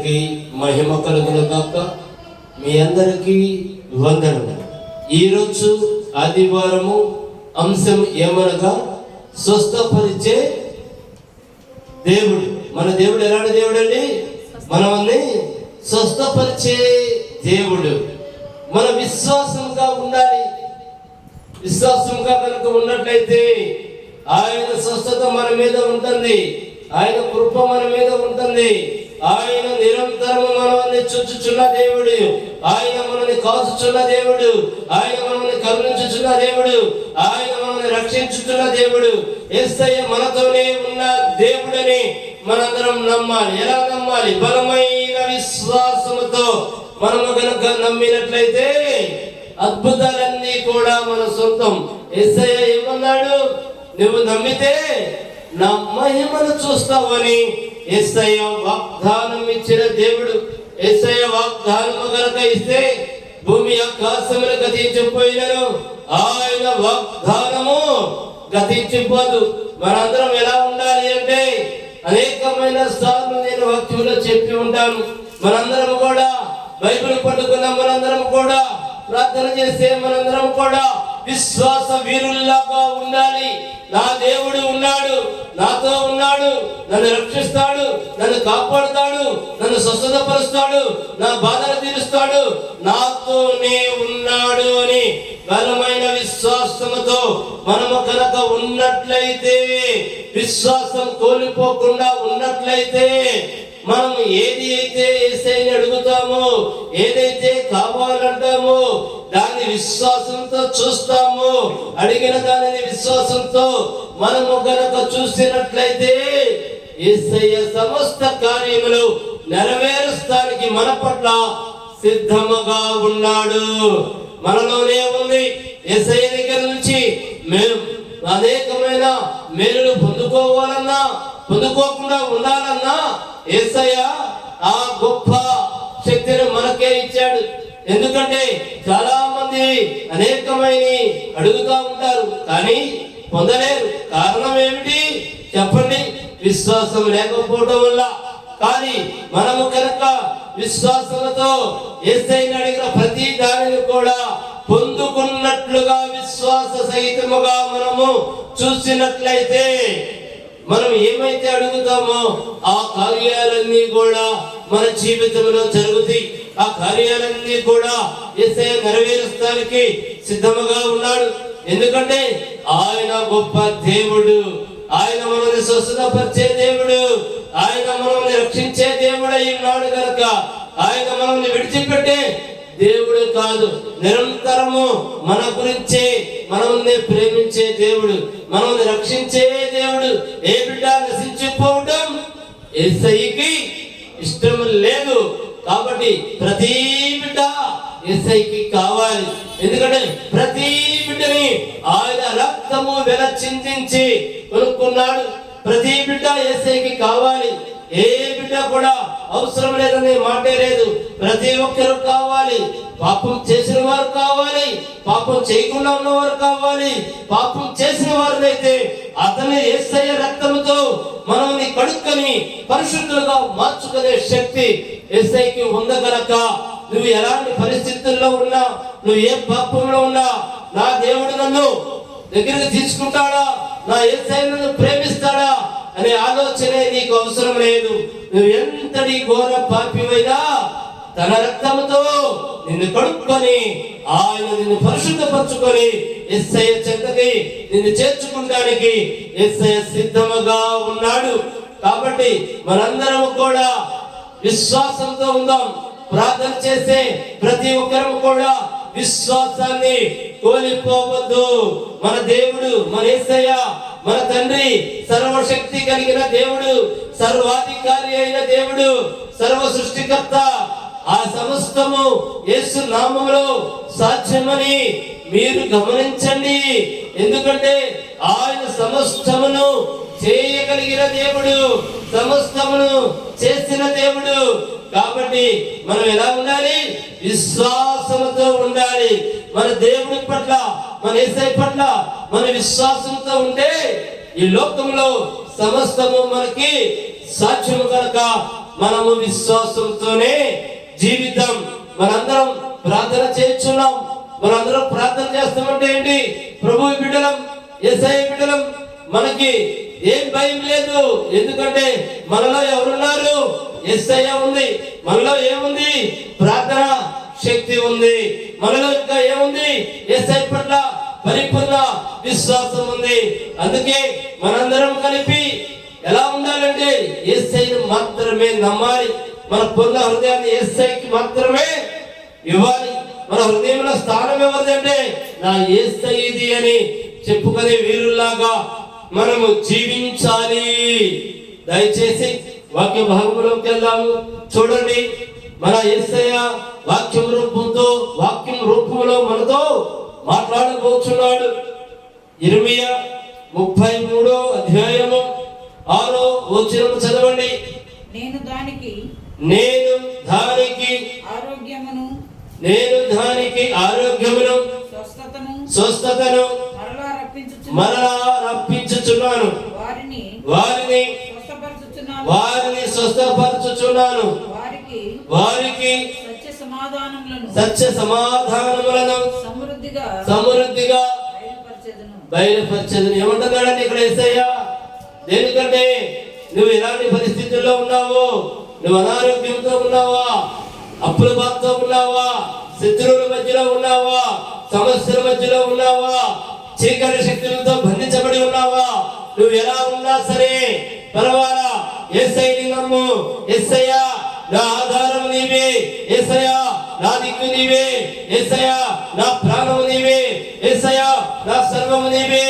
దేవునికి మహిమ కలుగును గాక. మీ అందరికీ వందనములు. ఈరోజు ఆదివారము అంశం ఏమనగా స్వస్థపరిచే దేవుడు. మన దేవుడు ఎలాంటి దేవుడు అండి? మనల్ని స్వస్థపరిచే దేవుడు. మన విశ్వాసంగా ఉండాలి. విశ్వాసంగా కనుక ఉన్నట్లయితే ఆయన స్వస్థత మన మీద ఉంటుంది, ఆయన కృప మన మీద ఉంటుంది. ఆయన నిరంతరము మనల్ని చూచుచున్న దేవుడు, ఆయన మనల్ని కాచుచున్న దేవుడు, ఆయన మనల్ని కరుణించుచున్న దేవుడు, ఆయన మనల్ని రక్షించుచున్న దేవుడు. యేసయ్య మనతోనే ఉన్న దేవుడని మనందరం నమ్మాలి. ఎలా నమ్మాలి? బలమైన విశ్వాసముతో మనము గనుక నమ్మినట్లయితే అద్భుతాలన్నీ కూడా మన సొంతం. యేసయ్య ఏమన్నాడు? నువ్వు నమ్మితే నా మహిమను చూస్తావని యేసయ్య వాగ్దానం ఇచ్చిన దేవుడు. యేసయ్య వాగ్దానము గనుక ఇస్తే భూమి ఆకాశములు గతించిపోయినను ఆయన వాగ్దానము గతించిపోదు. మనందరం ఎలా ఉండాలి అంటే, అనేకమైన సార్లు నేను వాక్యంలో చెప్పి ఉంటాను. మనందరం కూడా బైబిల్ పట్టుకున్న మనందరం కూడా ప్రార్థన చేసే మనందరం కూడా విశ్వాస వీరుల్లాగా ఉండాలి. నా దేవుడు ఉన్నాడు, నాతో ఉన్నాడు, నన్ను రక్షిస్తాడు, నన్ను కాపాడుతాడు, నన్ను స్వస్థతపరుస్తాడు, నా బాధలు తీరుస్తాడు, నాతోనే ఉన్నాడు అని బలమైన విశ్వాసముతో మనము కనుక ఉన్నట్లయితే, విశ్వాసం కోల్పోకుండా ఉన్నట్లయితే, మనం ఏది అయితే యేసయ్యని అడుగుతామో, ఏదైతే కావాలంటామో దాన్ని విశ్వాసంతో చూస్తామో, అడిగిన దానిని విశ్వాసంతో మనము గనక చూసినట్లయితే యేసయ్య సమస్త కార్యములు నెరవేరుస్తానికి మన పట్ల సిద్ధముగా ఉన్నాడు. మనలోనే ఉంది. యేసయ్య దగ్గర నుంచి మేము అనేకమైన మేలులు పొందుకోవాలన్నా, పొందుకోకుండా ఉండాలన్నా యేసయ్య ఆ గొప్ప శక్తిని మనకే ఇచ్చాడు. ఎందుకంటే చాలా మంది అనేకమైన అడుగుతా ఉంటారు కానీ పొందలేరు. కారణం ఏమిటి చెప్పండి? విశ్వాసం లేకపోవడం వల్ల. కానీ మనము కనుక విశ్వాసంతో యేసయ్యని అడిగిన ప్రతి దానిని కూడా పొందుకున్నట్లుగా విశ్వాస సహితముగా మనము చూసినట్లయితే, మనం ఏమైతే అడుగుతామో ఆ కార్యాలన్నీ కూడా మన జీవితంలో జరుగుతాయి. ఆ కార్యాలన్నీ కూడా యేసయ్య నెరవేరుస్తానికి సిద్ధముగా ఉన్నాడు. ఎందుకంటే ఆయన గొప్ప దేవుడు, ఆయన మనల్ని స్వస్థతపరిచే దేవుడు, ఆయన మనల్ని రక్షించే దేవుడు అయి ఉన్నాడు కనుక ఆయన మనల్ని విడిచిపెట్టే దేవుడు కాదు. నిరంతరము మన గురించే మనల్ని ప్రేమించే దేవుడు, మనల్ని రక్షించే దేవుడు. ఏ బిడ్డ నశించిపోవడం యేసయ్యకి ఇష్టం లేదు. కాబట్టి ప్రతి బిడ్డ యేసయ్యకి కావాలి. ఎందుకంటే ప్రతి బిడ్డని ఆయన రక్తము వెల చిందించి కొనుక్కున్నాడు. ప్రతి బిడ్డ యేసయ్యకి కావాలి. ఏ బిడ్డ కూడా అవసరం లేదనే మాటే లేదు. ప్రతి ఒక్కరు కావాలి. పాపం చేసిన వారు కావాలి, పాపం చేయకుండా ఉన్నవారు కావాలి. పాపం చేసిన వారినైతే అతని యేసయ్య రక్తముతో మనల్ని కడుక్కొని పరిశుద్ధులుగా మార్చుకునే శక్తి యేసయ్యకి ఉందగనక నువ్వు ఎలాంటి పరిస్థితుల్లో ఉన్నా, నువ్వు ఏ పాపంలో ఉన్నా, నా దేవుడు నన్ను దగ్గరికి తీసుకుంటాడా, నా యేసయ్య నన్ను ప్రేమిస్తాడా అనే ఆలోచనే నీకు అవసరం లేదు. నువ్వు ఎంతటి ఘోర పాపివైనా తన రక్తముతో నిన్ను కడుక్కొని ఆయన నిన్ను పరిశుద్ధపరచుకొని యేసయ్య చెంతకి నిన్ను చేర్చుకుంటానికి యేసయ్య సిద్ధముగా ఉన్నాడు. కాబట్టి మనందరం కూడా విశ్వాసంతో ఉందాం. ప్రార్థన చేసే ప్రతి ఒక్కరు కూడా విశ్వాసాన్ని కోల్పోవద్దు. మన దేవుడు, మన యేసయ్య, మన తండ్రి సర్వశక్తి కలిగిన దేవుడు, సర్వాధికారి అయిన దేవుడు, సర్వ సృష్టికర్త. ఆ సమస్తము యేసు నామములో సాధ్యమని మీరు గమనించండి. ఎందుకంటే ఆయన సమస్తమును చేయగలిగిన దేవుడు, సమస్తమును చేసిన దేవుడు. కాబట్టి మనం ఎలా ఉండాలి? విశ్వాసంతో ఉండాలి. మన దేవుడి పట్ల, మన యేసయ్య పట్ల మన విశ్వాసంతో ఉంటే ఈ లోకంలో సమస్తము మనకి సాధ్యము కనుక మనము విశ్వాసంతోనే జీవిద్దాం. మనందరం ప్రార్థన చేస్తున్నాం. మనందరం ప్రార్థన చేస్తామంటే ఏంటి? ప్రభు బిడ్డలం, యేసయ్య బిడ్డలం, మనకి ఏం భయం లేదు. ఎందుకంటే మనలో ఎవరున్నారు? యేసయ్య ఉంది. మనలో ఏముంది? ప్రార్థన శక్తి ఉంది. మనలో ఇంకా ఏముంది? యేసయ్య పట్ల పరిపూర్ణ విశ్వాసం ఉంది. అందుకే మనందరం కలిపి ఎలా ఉండాలంటే యేసయ్యను మాత్రమే నమ్మాలి. మన పూర్ణ హృదయాన్ని యేసయ్యకి మాత్రమే ఇవ్వాలి. మన హృదయంలో స్థానం ఎవరిదంటే నా యేసయ్యది అని చెప్పుకునే వీరుల్లాగా మనము జీవించాలి. దయచేసి వాక్య భాగంలోకి వెళ్దాము. చూడండి, మన యేసయ్య వాక్యం రూపంలో మనతో మాట్లాడబోతున్నాడు. ఇర్మియా 33వ అధ్యాయము 6వ వచనం చదవండి. నేను దానికి ఆరోగ్యమును స్వస్థతను మరలా రప్పించుచున్నాను. వారిని స్వస్థపరచుచున్నాను. వారికి సత్య సమాధానములను సమృద్ధిగా బయలుపరచెదను. ఏమంటున్నాడండి ఇక్కడ యేసయ్య? దేనికంటే నువ్వు ఎలాంటి పరిస్థితుల్లో ఉన్నావో, నువ్వు అనారోగ్యంతో ఉన్నావా, అప్పుల బాధతో ఉన్నావా, శత్రువుల మధ్యలో ఉన్నావా, సమస్యల మధ్యలో ఉన్నావా, చీకటి శక్తులతో బంధించబడి ఉన్నావా, నువ్వు ఎలా ఉన్నా సరే పర్వాలా, యేసయ్యని నమ్ము. యేసయ్య నా ఆధారం నీవే, యేసయ్య నా దిక్కు నీవే, యేసయ్య నా ప్రాణము నీవే, యేసయ్య నా సర్వము నీవే,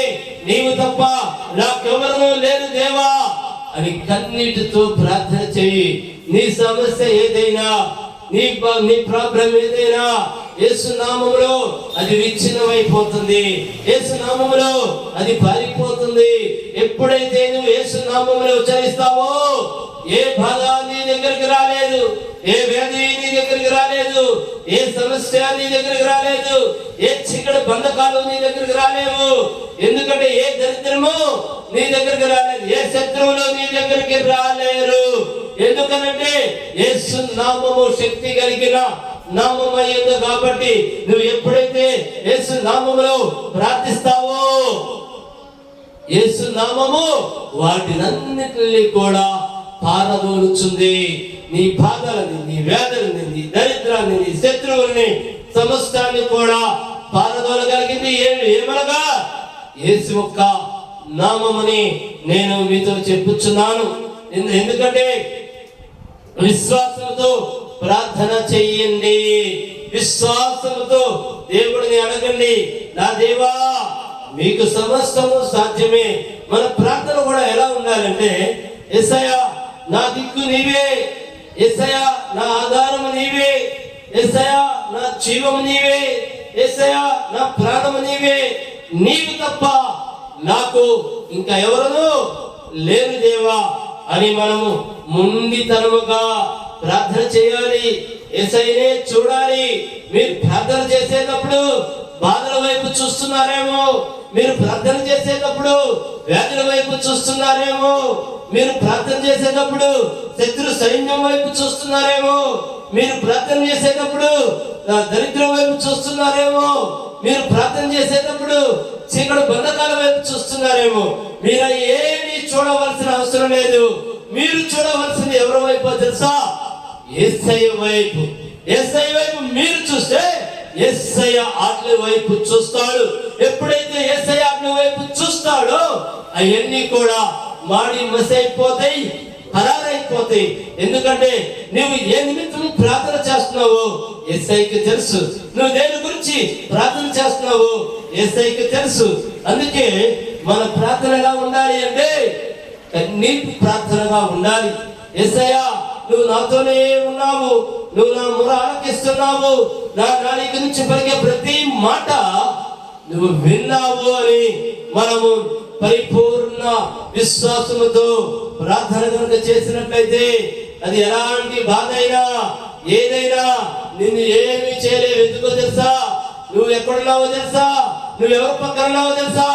నీవు తప్ప నాకెవరూ లేరు దేవా అని కన్నీటితో ప్రార్థన చెయ్యి. నీ సమస్య ఏదైనా, నీ ప్రాబ్లం ఏదైనా యేసు నామములో అది విచ్ఛిన్నమైపోతుంది. యేసు నామములో అది పారిపోతుంది. ఎప్పుడైతే నువ్వు యేసు నామములో ఉచ్చరిస్తావో ఏ బాధ నీ దగ్గరికి రాలేదు, ఏ వ్యాధి నీ దగ్గరికి రాలేదు, ఏ సమస్య నీ దగ్గరికి రాలేదు, ఏ చీకటి బంధకాలు నీ దగ్గరికి రాలేవు. ఎందుకంటే ఏ దరిద్రము నీ దగ్గరికి రాలేదు, ఏ శత్రువులు నీ దగ్గరికి రాలేరు. ఎందుకనంటే యేసు నామము శక్తి కలిగిన నామమయ్యింది. కాబట్టి నువ్వు ఎప్పుడైతే యేసు నామములో ప్రార్థిస్తావో యేసు నామము వాటినన్నిటిని కూడా పారదోలుచుంది. నీ బాధలని, నీ వేదనని, నీ దరిద్రాన్ని, నీ శత్రువుల్ని, సమస్తాన్ని కూడా పారదోలగలిగింది. ఏమనగా యేసు యొక్క నామముని నేను మీతో చెప్పుచున్నాను. ఎందుకంటే విశ్వాసంతో ప్రార్థన చెయ్యండి, విశ్వాసంతో దేవుడిని అడగండి. నా దేవా మీకు సమస్తము సాధ్యమే. మన ప్రార్థన కూడా ఎలా ఉండాలంటే యేసయ్య నా దిక్కు నీవే, యేసయ్య నా ఆధారము నీవే, యేసయ్య నా జీవము నీవే, యేసయ్య నా ప్రాణము నీవే, నీవు తప్ప నాకు ఇంకా ఎవరూ లేరు దేవా అని మనము ముండితనముగా ప్రార్థన చేయాలి. యేసయ్యనే చూడాలి. మీరు ప్రార్థన చేసేటప్పుడు బాధల వైపు చూస్తున్నారేమో, మీరు ప్రార్థన చేసేటప్పుడు వ్యాధుల వైపు చూస్తున్నారేమో, మీరు ప్రార్థన చేసేటప్పుడు శత్రు సైన్యం వైపు చూస్తున్నారేమో, మీరు ప్రార్థన చేసేటప్పుడు దరిద్రం వైపు చూస్తున్నారేమో, మీరు ప్రార్థన చేసేటప్పుడు చీకటి బంధకాల వైపు చూస్తున్నారేమో. మీరు ఏమీ చూడవలసిన అవసరం లేదు. మీరు చూడవలసింది ఎవరి వైపు తెలుసా? యేసయ్య వైపు. యేసయ్య వైపు మీరు చూస్తే యేసయ్య ఆజ్ఞ వైపు చూస్తాడు. ఎప్పుడైతే యేసయ్య ఆజ్ఞ వైపు చూస్తాడో అవన్నీ కూడా మాడి మసైపోతాయి, పరారైపోతాయి. ఎందుకంటే నువ్వు ఏ నిమిత్తం ప్రార్థన చేస్తున్నావో యేసయ్యకి తెలుసు. నువ్వు దేని గురించి ప్రార్థన చేస్తున్నావో యేసయ్యకి తెలుసు. అందుకే మన ప్రార్థన ఎలా ఉండాలి అంటే కన్నీటి ప్రార్థనగా ఉండాలి. యేసయ్య నువ్వు నాతోనే ఉన్నావు, నువ్వు నా మొర ఆలకిస్తున్నావు, నా నాలుక నుంచి పలికే ప్రతి మాట నువ్వు విన్నావు అని మనము పరిపూర్ణ విశ్వాసముతో ప్రార్థన కనుక చేసినట్లయితే అది ఎలాంటి బాధ అయినా ఏదైనా నిన్ను ఏమీ చేయలేవు. ఎందుకో తెలుసా? నువ్వు ఎక్కడున్నావో తెలుసా? నువ్వు ఎవరి పక్కన ఉన్నావో తెలుసా?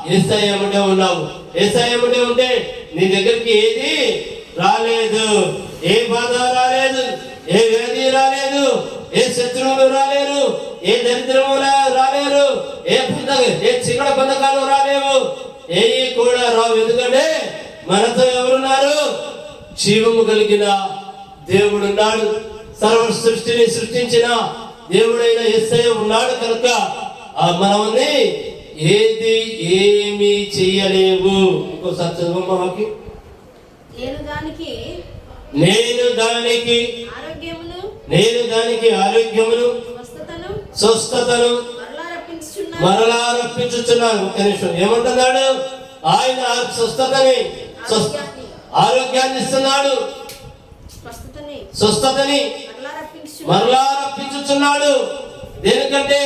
యేసయ్య ఏమంటే ఉన్నావు. యేసయ్య ఏమంటే ఉంటే నీ దగ్గరికి ఏది రాలేదు, ఏ బాధ రాలేదు, ఏ వ్యాధి రాలేదు, ఏ శత్రువులు రాలేరు, ఏ దరిద్రము రాలేరు, ఏ చిక్కడ బంధకాలు రాలేవు, ఏ కూడా రావు. ఎందుకంటే మనతో ఎవరున్నారు? జీవము కలిగిన దేవుడున్నాడు. సర్వ సృష్టిని సృష్టించిన దేవుడైన యేసయ్య ఉన్నాడు కనుక మనల్ని ఏమీ చెయ్యలేవు. ఇంకోసారి చదవమ్మా వాక్యం. నేను దానికి ఆరోగ్యమును స్వస్థతను మరలా రప్పించుచున్నాను. ఒక్క నిమిషం, ఏమంటున్నాడు? ఆయన స్వస్థతని ఆరోగ్యాన్ని ఇస్తున్నాడు, స్వస్థతని మరలా రప్పించుచున్నాడు. దేనికంటే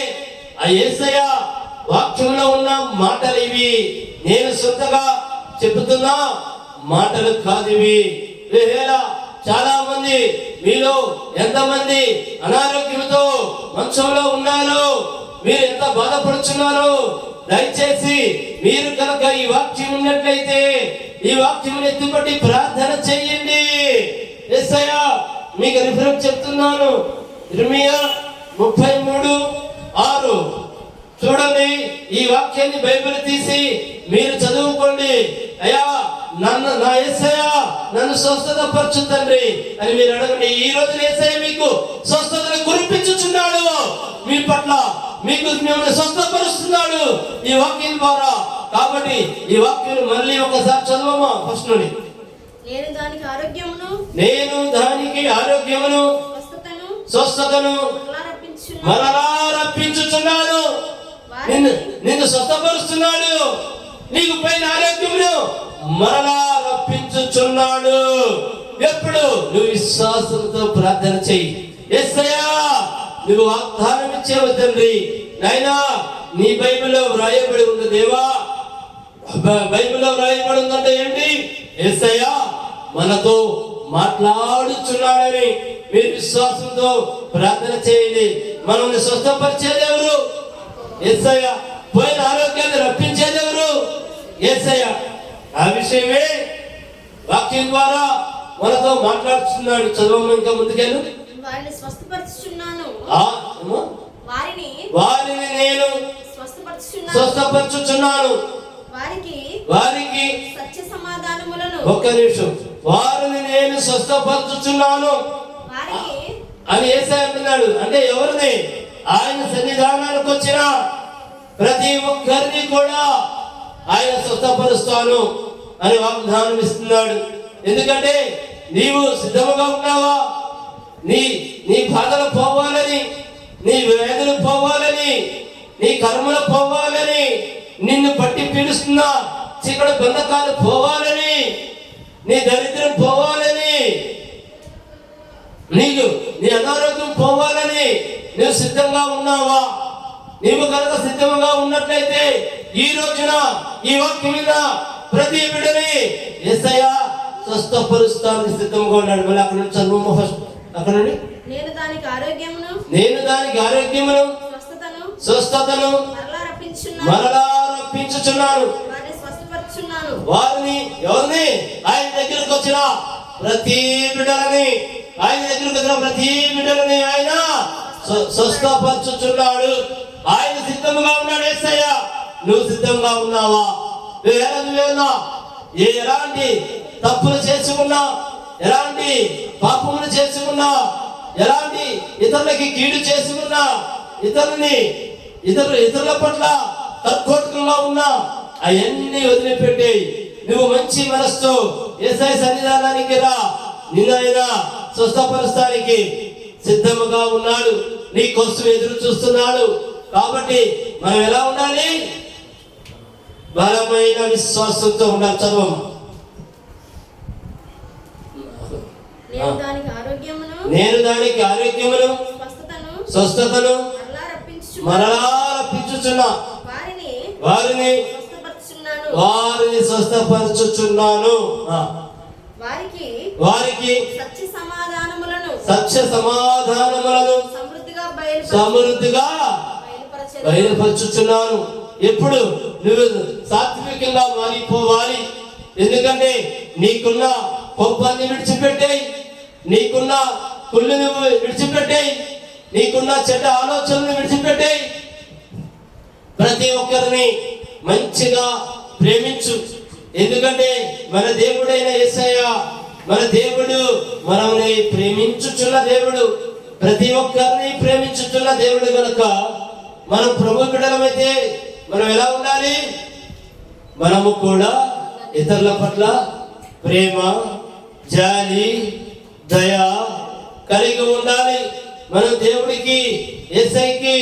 ఆ యేసయ్య వాక్యంలో ఉన్న మాటలు ఇవి. నేను సొంతగా చెబుతున్నా మాటలు కాదు ఇవి. చాలా మంది మీలో ఎంతమంది అనారోగ్యంతో మంచంలో ఉన్నారు? మీరు ఎంత బాధపడుచున్నారు? దయచేసి మీరు కనుక ఈ వాక్యం ఉన్నట్లయితే ఈ వాక్యం ఎత్తుపట్టి ప్రార్థన చేయండి. యేసయ్య మీకు రిఫరెన్స్ చెప్తున్నాను. ఇర్మియా 33:6 చూడండి. ఈ వాక్యాన్ని బైబిల్ తీసి మీరు చదువుకోండి. అయ్యా నా యేసయ్య నన్ను స్వస్థత పరచు తండ్రి అని మీరు అడగండి. ఈ రోజు యేసయ్య మీకు స్వస్థతను కురిపించుచున్నాడు. మీ పట్ల మీకు మిమ్మల్ని స్వస్థపరుస్తున్నాడు ఈ వాక్యం ద్వారా. కాబట్టి ఈ వాక్యం మళ్ళీ ఒకసారి చదవమా ఫస్ట్ నుండి. నేను దానికి ఆరోగ్యమును స్వస్థతను మరలా రప్పించుచున్నాను. నిన్ను స్వస్థపరుస్తున్నాడు. నీకు పైన ఆరోగ్యమును మరలా రప్పించుచున్నాడు. ఎప్పుడు? నువ్వు విశ్వాసంతో ప్రార్థన చెయ్యి. యేసయ్యా నువ్వు వాగ్దానం ఇచ్చేవు తండ్రి. నాయనా నీ బైబిల్లో వ్రాయబడి ఉంది దేవా. బైబిల్లో వ్రాయబడి ఉందంటే ఏంటి? యేసయ్యా మనతో మాట్లాడుచున్నాడని మీరు విశ్వాసంతో ప్రార్థన చేయండి. మనల్ని స్వస్థపరిచేది ఎవరు? యేసయ్య. పోయిన ఆరోగ్యాన్ని రప్పించేది ఎవరు? యేసయ్య. ఆ విషయమే వాక్యం ద్వారా మనతో మాట్లాడుతున్నాడు. చదవము ఇంకా ముందుకెళ్ళు. వారిని నేను స్వస్థపరచుచున్నాను. వారికి ఒక్క నిమిషం. వారిని నేను స్వస్థపరచుచున్నాను అని యేసయ్య అంటున్నాడు. అంటే ఎవరిని? ఆయన సన్నిధానానికి వచ్చిన ప్రతి ఒక్కరిని కూడా ఆయన స్వస్థపరుస్తాను అని వాగ్దానం ఇస్తున్నాడు. ఎందుకంటే నీవు సిద్ధముగా ఉన్నావా? నీ బాధలు పోవాలని, నీ వేదనలు పోవాలని, నీ కర్మలు పోవాలని, నిన్ను పట్టి పీడిస్తున్న చీకటి బంధకాలు పోవాలని, నీ దరిద్రం పోవాలని, నీ అనారోగ్యం పోవాలని నువ్వు సిద్ధంగా ఉన్నావా? నీవు కనుక సిద్ధంగా ఉన్నట్లయితే ఈ రోజున ఈ వాక్యం మీద ప్రతి బిడ్డని యేసయ్య స్వస్థపరుస్తానికి సిద్ధంగా ఉన్నాడు. మళ్ళీ అక్కడ నుంచి చదువు ఫస్ట్. అక్కడ నుండి నేను దానికి ఆరోగ్యమును స్వస్థతను మరలా రప్పించుచున్నాను. వారిని ఎవరిని? ఆయన దగ్గరకు వచ్చిన ప్రతి బిడ్డలని ఆయన స్వస్థపరచుచున్నాడు. ఆయన సిద్ధంగా ఉన్నాడు. యేసయ్య నువ్వు సిద్ధంగా ఉన్నావా? ఎలాంటి తప్పులు చేసుకున్నా, ఎలాంటి పాపములు చేసుకున్నా, ఎలాంటి ఇతరులకి కీడు చేసుకున్నా, ఇతరుల పట్ల తక్కువగా ఉన్నా అవన్నీ వదిలిపెట్టి నువ్వు మంచి మనసుతో యేసయ్య సన్నిధానానికి రా. నిన్ను ఆయన స్వస్థపరచడానికి సిద్ధముగా ఉన్నాడు. నీ కోసం ఎదురు చూస్తున్నాడు. కాబట్టి మనం ఎలా ఉండాలి? బలమైన విశ్వాసంతో ఉండాలి. చదవము. నేను దానికి ఆరోగ్యమును స్వస్థతను మరలా రప్పించుచున్నా. వారిని స్వస్థపరచుచున్నాను. వారికి సత్య సమాధానములను సమృద్ధిగా బయలుపరచుచున్నాను. ఎప్పుడు? నువ్వు సాత్వికంగా మారిపోవాలి. ఎందుకంటే నీకున్న కోపాన్ని విడిచిపెట్టేయి, నీకున్న కుళ్ళుని విడిచిపెట్టేయి, నీకున్న చెడ్డ ఆలోచనలు విడిచిపెట్టేయి. ప్రతి ఒక్కరిని మంచిగా ప్రేమించు. ఎందుకంటే మన దేవుడైన యేసయ్య, మన దేవుడు మనల్ని ప్రేమించుచున్న దేవుడు, ప్రతి ఒక్కరిని ప్రేమించుచున్న దేవుడు కనుక మనం ప్రభు బిడ్డలమైతే మనం ఎలా ఉండాలి? మనము కూడా ఇతరుల పట్ల ప్రేమ, జాలి, దయ కలిగి ఉండాలి. మనం దేవుడికి, యేసయ్యకి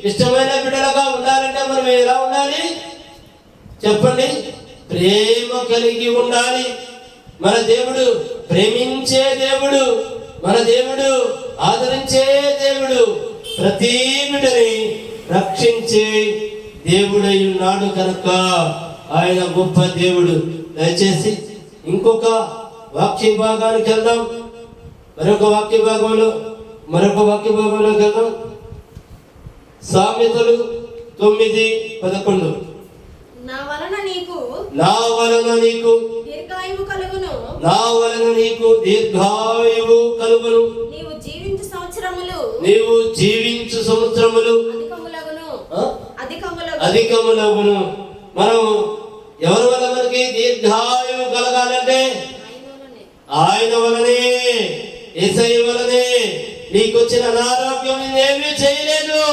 ఇష్టమైన బిడ్డలుగా ఉండాలంటే మనం ఎలా ఉండాలి చెప్పండి? ప్రేమ కలిగి ఉండాలి. మన దేవుడు ప్రేమించే దేవుడు, మన దేవుడు ఆదరించే దేవుడు, ప్రతి బిడ్డని రక్షించే దేవుడై ఉన్నాడు కనుక ఆయన గొప్ప దేవుడు. దయచేసి ఇంకొక వాక్య భాగానికి వెళ్దాం. మరొక వాక్య భాగంలోకి వెళ్దాం. సామెతలు 9:11. నా వలన నీకు దీర్ఘాయువు కలుగును. నా వలన నీకు దీర్ఘాయువు కలుగును. నీవు జీవించు సంవత్సరములు అధికములగును. మనం ఎవరి వల్ల మనకి దీర్ఘాయువు కలగాలంటే ఆయన వలనే, యేసయ్య వలనే. నీకు వచ్చిన అనారోగ్యం ఏమీ చేయలేదు.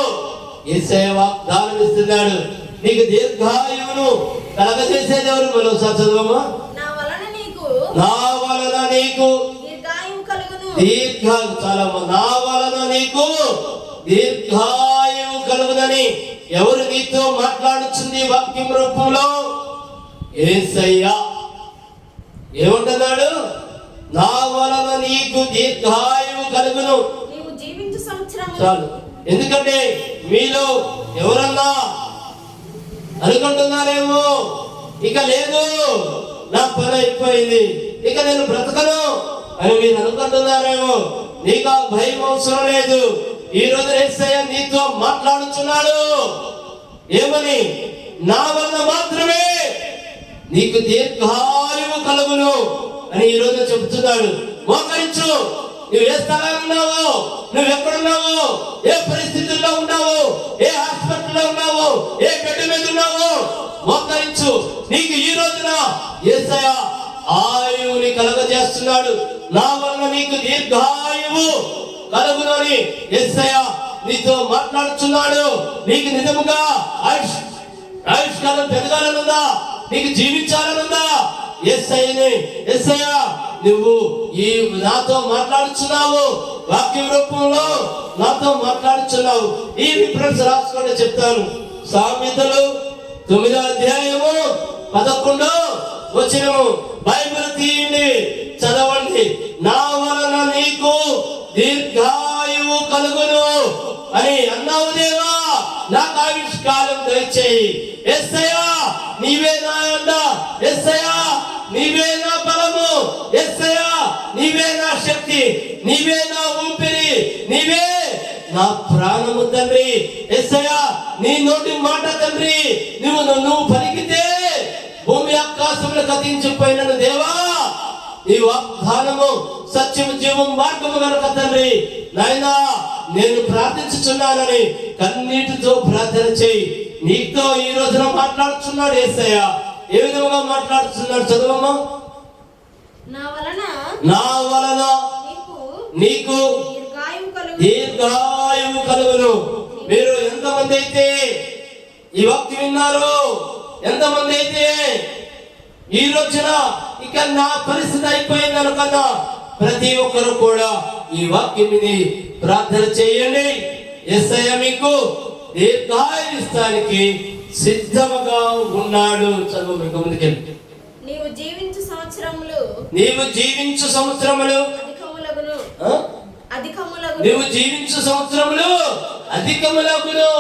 యేసయ్య వాగ్దానం ఇస్తున్నాడు, నీకు దీర్ఘాయువును కలగజేసేది ఎవరు? మనం చదువమ్మా. నా వలన నీకు దీర్ఘాయువు కలుగును. నా వలన నీకు దీర్ఘాయువు కలుగునని ఎవరు నీతో మాట్లాడుతుంది వాక్యం రూపంలో? యేసయ్య ఏమంటున్నాడు? నా వలన నీకు దీర్ఘాయువు కలుగును. నీవు జీవించు సంవత్సరములు. చాలు. ఎందుకంటే మీలో ఎవరన్నా అనుకుంటున్నారేమో, ఇక లేదు, నా పని అయిపోయింది, ఇక నేను బ్రతకను అని మీరు అనుకుంటున్నారేమో. నీకు ఆ భయం అవసరం లేదు. ఈ రోజు యేసయ్య నీతో మాట్లాడుతున్నాడు. ఏమని? నా వల్ల మాత్రమే నీకు దీర్ఘాయువు కలుగును అని ఈ రోజు చెబుతున్నాడు. మోకరించు. నువ్వు ఏ స్థలంలో ఉన్నావో, నువ్వు ఎక్కడున్నావో, ఏ పరిస్థితుల్లో ఉన్నావో, ఏ హాస్పిటల్లో ఉన్నావో, ఏ బెడ్ మీద ఉన్నావో, మోకరించు. నీకు ఈ రోజున యేసయ్య ఆయువుని కలగజేస్తున్నాడు. నా వలన నీకు దీర్ఘాయువు కలుగునని యేసయ్య నీతో మాట్లాడుతున్నాడు. నీకు నిజముగా ఆయుష్కాలం పెరగాలనుందా? నీకు జీవించాలనుందా? యేసయ్య నువ్వు ఈ నాతో మాట్లాడుచున్నావు, వాక్యం రూపంలో నాతో మాట్లాడుచున్నావు. ఈ రిఫరెన్స్ రాసుకుంటే చెప్తాను. సామెతలు 9:11 బైబిల్ తీయండి, చదవండి. నా వలన నీకు దీర్ఘాయువు కలుగును అని అన్నావు దేవా, నాకు ఆయుష్కాలం దయచేయి. యేసయ్య నీవే నా అండ, యేసయ్య నీవే నా బలము, యేసయ్య నీవే నా శక్తి, నీవే నా ఊపిరి, నీవే నా ప్రాణము తండ్రి. యేసయ్య నీ నోటి మాట తండ్రి, నువ్వు పలికితే భూమి ఆకాశములు గతించిపోయినను దేవా, నీ వాగ్దానము సత్యము జీవం మార్గము గనుక తండ్రి నాయనా నేను ప్రార్థించుచున్నానని కన్నీటితో ప్రార్థన చేయి. నీతో ఈ రోజున మాట్లాడుతున్నాడు యేసయ్య. ఏ విధంగా మాట్లాడుతున్నాడు చదవమ్మా. నా వలన నీకు దీర్ఘాయువు కలుగును. మీరు ఎంతమంది అయితే ఈ వాక్యం విన్నారు, ఎంతమంది అయితే ఈ రోజున ఇక నా పరిస్థితి అయిపోయింది అనుకున్నా ప్రతి ఒక్కరు కూడా ఈ వాక్యం విని ప్రార్థన చేయండి. యేసయ్య మీకు దీర్ఘాయుష్కానికి సిద్ధముగా ఉన్నాడు. చదువు మీకు ముందుకెళ్ళి. నీవు జీవించు సంవత్సరములు అధికములగును.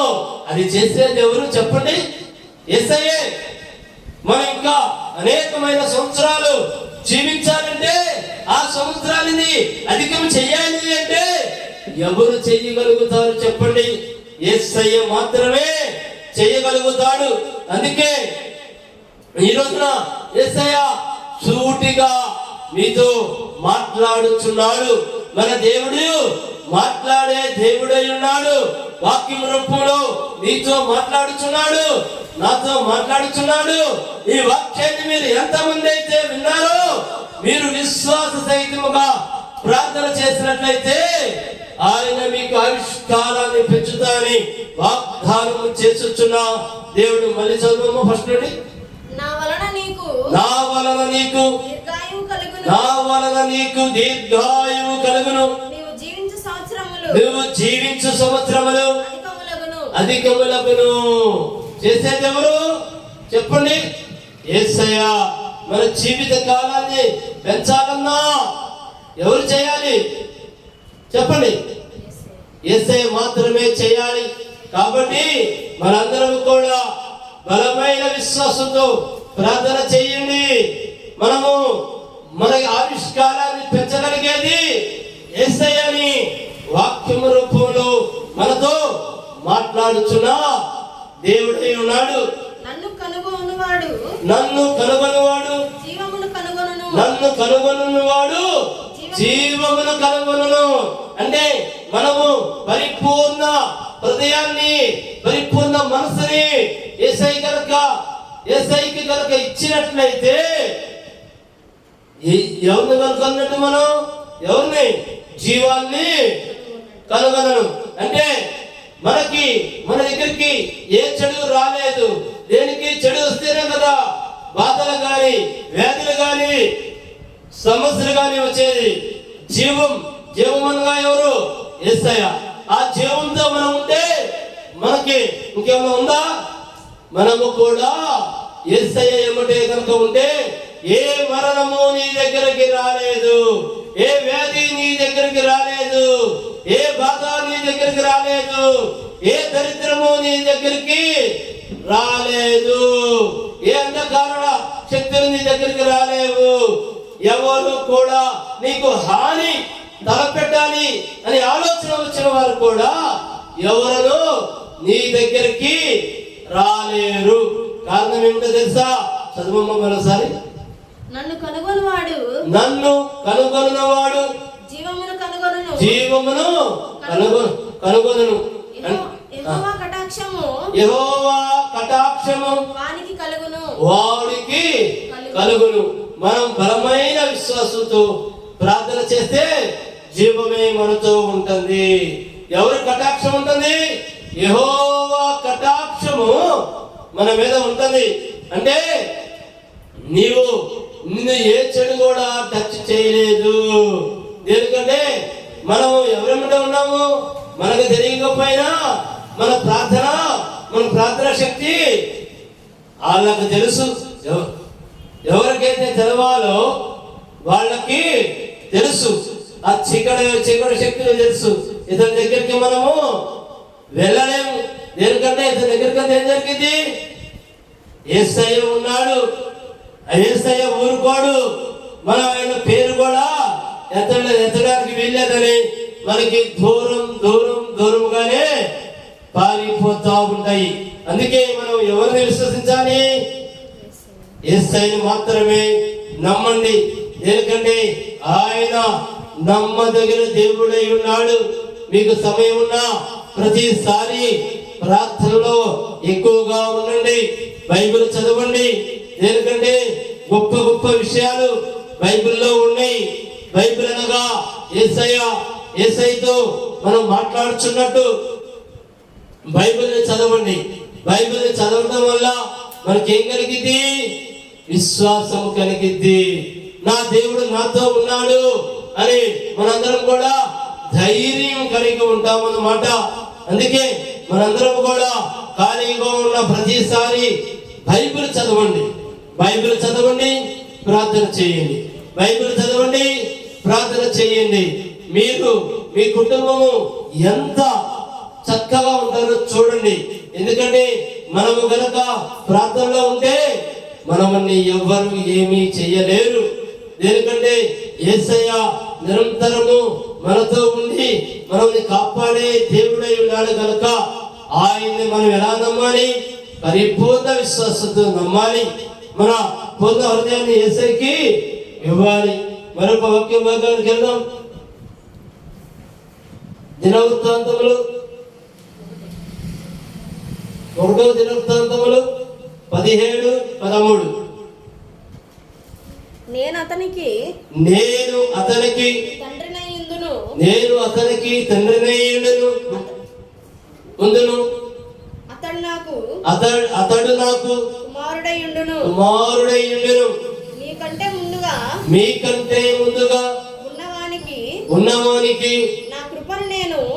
అది చేసేది ఎవరు చెప్పండి? యేసయ్యే. మనం ఇంకా అనేకమైన సంవత్సరాలు జీవించాలంటే, ఆ సంవత్సరాలని అధికం చెయ్యాలి అంటే ఎవరు చెయ్యగలుగుతారు చెప్పండి? యేసయ్య మాత్రమే చెయ్యగలుగుతాడు. అందుకే ఈ రోజున యేసయ్య సూటిగా మీతో మాట్లాడుచున్నాడు. మన దేవుడు మాట్లాడే దేవుడై ఉన్నాడు. వాక్యం రూపంలో నీతో మాట్లాడుచున్నాడు, నాతో మాట్లాడుచున్నాడు. ఈ వాక్యాన్ని మీరు ఎంతమంది అయితే విన్నారో, మీరు విశ్వాస సహితముగా ప్రార్థన చేసినట్లయితే ఆయన మీకు ఆవిష్కారాన్ని పెంచుతానని వాగ్దానం చేసుచున్న దేవుడు. మళ్ళీ చదువు ఫస్ట్ నుండి. నా వలన నీకు దీర్ఘాయువు కలుగును. నీవు జీవించు సంవత్సరములు అధికములగును. చేసేది ఎవరు చెప్పండి? యేసయ్య. మన జీవిత కాలాన్ని పెంచాలన్నా ఎవరు చేయాలి చెప్పండి? యేసయ్య మాత్రమే చేయాలి. కాబట్టి మనందరం కూడా బలమైన విశ్వాసంతో ప్రార్థన చేయండి. మనము మన ఆవిష్కారాన్ని పెంచగలిగేది యేసయ్యని వాక్యం రూపంలో మనతో మాట్లాడుచున్నా దేవుడై ఉన్నాడు. నన్ను కనుగొనువాడు జీవమును కనుగొనును. అంటే మనము పరిపూర్ణ హృదయాన్ని, పరిపూర్ణ మనసుని యేసయ్యకి కనుక ఇచ్చినట్లయితే ఎవరిని కనుగొన్నట్టు? మనం ఎవరిని? జీవాన్ని కనుగొనను. అంటే మన దగ్గరికి ఏ చెడు రాలేదు. దేనికి? చెడు వస్తేనే కదా బాధలు గాని, వ్యాధులు గాని, సమస్యలు గాని వచ్చేది. జీవమనగా ఎవరు? యేసయ్య. ఆ జీవంతో మనం ఉంటే మనకి ఇంకేమైనా ఉందా? మనము కూడా యేసయ్య ఎమ్మటే కనుక ఉంటే ఏ మరణము నీ దగ్గరికి రాలేదు, ఏ వ్యాధి నీ దగ్గరికి రాలేదు, ఏ బాధ నీ దగ్గరికి రాలేదు, ఏ దరిద్రము నీ దగ్గరికి రాలేదు, ఏ అంధకార శక్తులు నీ దగ్గరికి రాలేవు. ఎవరు కూడా నీకు హాని తలపెట్టాలి అని ఆలోచన వచ్చిన వారు కూడా ఎవరు నీ దగ్గరికి రాలేరు. కారణం ఏమిటో తెలుసా? చదువమ్మ మరోసారి. నన్ను కనుగొనువాడు జీవమును కనుగొనును. యెహోవా కటాక్షము వానికి కలుగును. మనం బలమైన విశ్వాసంతో ప్రార్థన చేస్తే జీవమే మనతో ఉంటుంది. ఎవరి కటాక్షం ఉంటుంది? యెహోవా కటాక్షము మన మీద ఉంటుంది. అంటే నిన్ను ఏ చెడు కూడా టచ్ చేయలేదు. ఎందుకంటే మనము ఎవరెమ్మట ఉన్నాము మనకు తెలియకపోయినా మన ప్రార్థన శక్తి వాళ్ళకు తెలుసు. ఎవరికైతే తెలవాలో వాళ్ళకి తెలుసు. ఆ చీకటి శక్తులు తెలుసు. ఇతని దగ్గరికి మనము వెళ్ళలేము. ఎందుకంటే ఇతని దగ్గరికి ఏం జరిగింది? యేసయ్య ఉన్నాడు. యేసయ్య ఊరుకోడు. మనం ఆయన పేరు కూడా ఎత్తడానికి వీల్లేదని మనకి దూరంగానే పారిపోతా ఉంటాయి. అందుకే మనం ఎవరిని విశ్వసించాలి? యేసయ్యని మాత్రమే నమ్మండి. ఎందుకంటే ఆయన నమ్మదగిన దేవుడై ఉన్నాడు. మీకు సమయం ఉన్నా ప్రతిసారి ప్రార్థనలో ఎక్కువగా ఉండండి. బైబిల్ చదవండి. ఎందుకంటే గొప్ప గొప్ప విషయాలు బైబిల్లో ఉన్నాయి. బైబిల్ అనగా యేసయ్యతో మనం మాట్లాడుచున్నట్టు బైబిల్ని చదవండి. బైబిల్ని చదవడం వల్ల మనకేం కలిగిద్ది? విశ్వాసం కలిగిద్ది. నా దేవుడు నాతో ఉన్నాడు అని మనందరం కూడా ధైర్యం కలిగి ఉంటామన్నమాట. అందుకే మనందరం కూడా ఖాళీగా ఉన్న ప్రతిసారి బైబిల్ చదవండి. ప్రార్థన చేయండి. బైబిల్ చదవండి, ప్రార్థన చేయండి. మీరు మీ కుటుంబము ఎంత చక్కగా ఉంటారో చూడండి. ఎందుకంటే మనము గనక ప్రార్థనలో ఉంటే మనల్ని ఎవ్వరు ఏమీ చేయలేరు. ఎందుకంటే యేసయ్య నిరంతరము మనతో ఉండి మనల్ని కాపాడే దేవుడై ఉన్నాడు కనుక ఆయన్ని మనం ఎలా నమ్మాలి? పరిపూర్ణ విశ్వాసంతో నమ్మాలి. మన పూర్ణ హృదయాన్ని యేసయ్యకి ఇవ్వాలి. మరొక వాక్య భాగానికి వెళ్దాం. దినవృత్తాంతములు 1వ దినవృత్తాంతములు 17:13. నేను అతనికి తండ్రినయ్యుందును, ముందును అతడు నాకు కుమారుడయ్యుండును. మీకంటే ముందుగా ఉన్నవానికి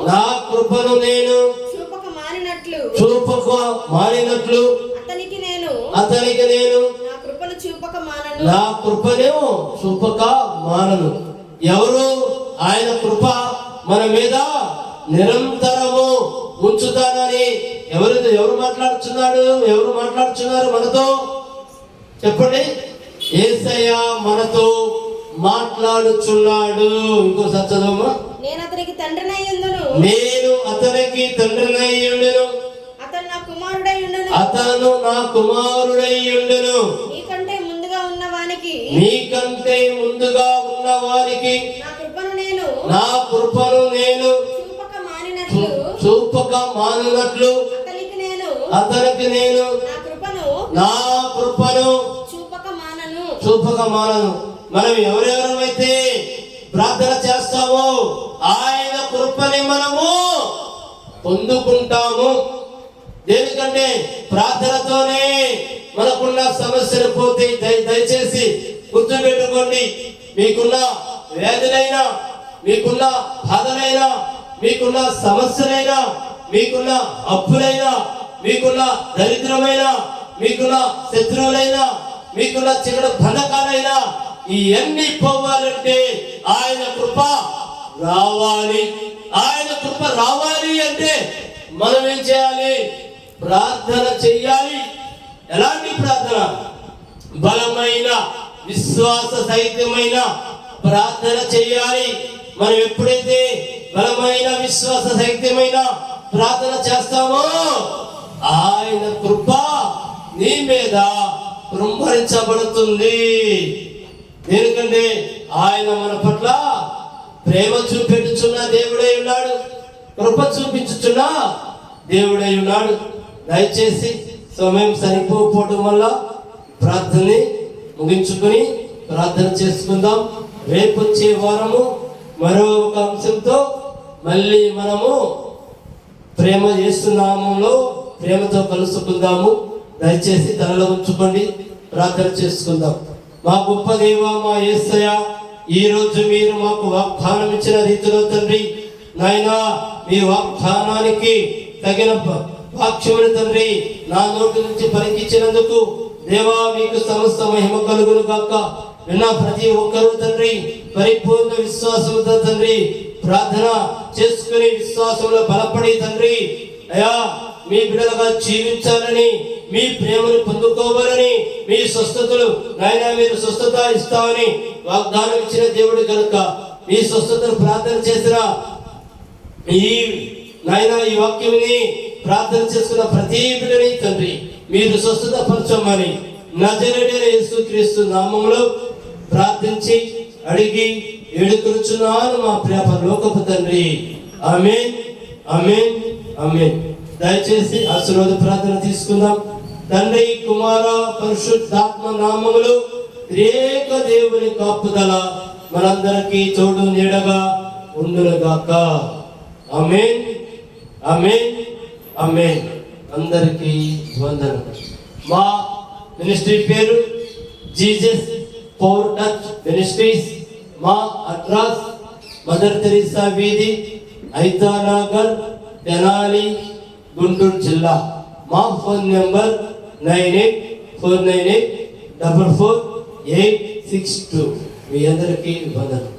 నా కృపను నేను చూపక మానినట్లు అతనికి నేను నా కృపను చూపక మానను. ఎవరు? ఆయన కృప మన మీద నిరంతరము ఉంచుతానని ఎవరు మాట్లాడుతున్నారు మనతో? చెప్పండి. యేసయ్య మనతో మాట్లాడుచున్నాడు. ఇంకోసారి చదవమ్మా. నేను అతనికి తండ్రినయ్యుందును, అతడు నా కుమారుడయ్యుండును. నీకంటే ముందుగా ఉన్నవానికి నా కృపను నేను చూపక మానునట్లు అతనికి నేను నా కృపను చూపక మానను. మనం ఎవరెవరైతే ప్రార్థన చేస్తామో ఆయన కృపని మనము పొందుకుంటాము. దేనికంటే ప్రార్థనతోనే మనకున్న సమస్యలు పోతే. దయచేసి గుర్తుపెట్టుకోండి. మీకున్న వ్యాధులైనా, మీకున్న బాధలైనా, మీకున్న సమస్యలైనా, మీకున్న అప్పులైనా, మీకున్న దరిద్రమైన, మీకున్న శత్రువులైనా, మీకున్న చిన్న బంధకాలైనా ఇవన్నీ పోవాలంటే ఆయన కృప రావాలి. ఆయన కృప రావాలి అంటే మనం ఏం చేయాలి? ప్రార్థన చెయ్యాలి. ఎలాంటి ప్రార్థన? బలమైన విశ్వాస సహితమైన ప్రార్థన చెయ్యాలి. మనం ఎప్పుడైతే బలమైన విశ్వాస సహితమైన ప్రార్థన చేస్తామో ఆయన కృప నీ మీద కృంభరించబడుతుంది. ఎందుకంటే ఆయన మన పట్ల ప్రేమ చూపెట్టుచున్న దేవుడై ఉన్నాడు, కృప చూపించుచున్న దేవుడై ఉన్నాడు. దయచేసి సమయం సరిపోవడం వల్ల ప్రార్థనని ముగించుకొని ప్రార్థన చేసుకుందాం. రేపు వచ్చే వారము మరో ఒక అంశంతో మళ్ళీ మనము ప్రేమ చేస్తున్నాములో ప్రేమతో కలుసుకుందాము. దయచేసి తలలో ఉంచుకోండి, ప్రార్థన చేసుకుందాం. మా గొప్ప దేవ, మా యేసయ్య, ఈ రోజు మీరు మాకు వాగ్దానం ఇచ్చిన రీతిలో తండ్రి నాయనా, మీ వాగ్దానానికి తగిన వాక్యములు తండ్రి నా నోటి నుంచి పలికించినందుకు దేవా మీకు సమస్త మహిమ కలుగును గాక. విన్న ప్రతి ఒక్కరూ తండ్రి పరిపూర్ణ విశ్వాసంతో తండ్రి ప్రార్థన చేసుకుని విశ్వాసంలో బలపడి తండ్రి అయా మీ బిడ్డలుగా జీవించాలని, మీ ప్రేమను పొందుకోవాలని, మీ స్వస్థతలు నాయన మీరు స్వస్థత ఇస్తామని వాగ్దానం ఇచ్చిన దేవుడు కనుక మీ స్వస్థతను ప్రార్థన చేసిన ఈ నాయన ఈ వాక్యంని ప్రార్థన చేసుకున్న ప్రతి బిడ్డని తండ్రి మీరు స్వస్థత పరచమని నజరేయుడైన యేసుక్రీస్తు నామములో ప్రార్థించి అడిగి వేడుకొనుచున్నాను మా ప్రియ పరలోకపు తండ్రి. ఆమేన్, ఆమేన్, ఆమేన్. దయచేసి ఆశీర్వాద ప్రార్థన తీసుకుందాం. తండ్రి, కుమార, పరిశుద్ధాత్మ నామములో త్రియేక దేవుని కాపుదల మనందరికీ తోడు నీడగా ఉండునుగాక. ఆమేన్, ఆమేన్, ఆమేన్. అందరికీ వందనం. మా మినిస్ట్రీ పేరు జీసస్ పవర్ టచ్ మినిస్ట్రీస్. మా అడ్రస్ మదర్ తెరీసా వీధి, ఐతానగర్, తెనాలి, గుంటూరు జిల్లా. మా ఫోన్ నెంబర్ 9849844862. మీ అందరికీ వందనం.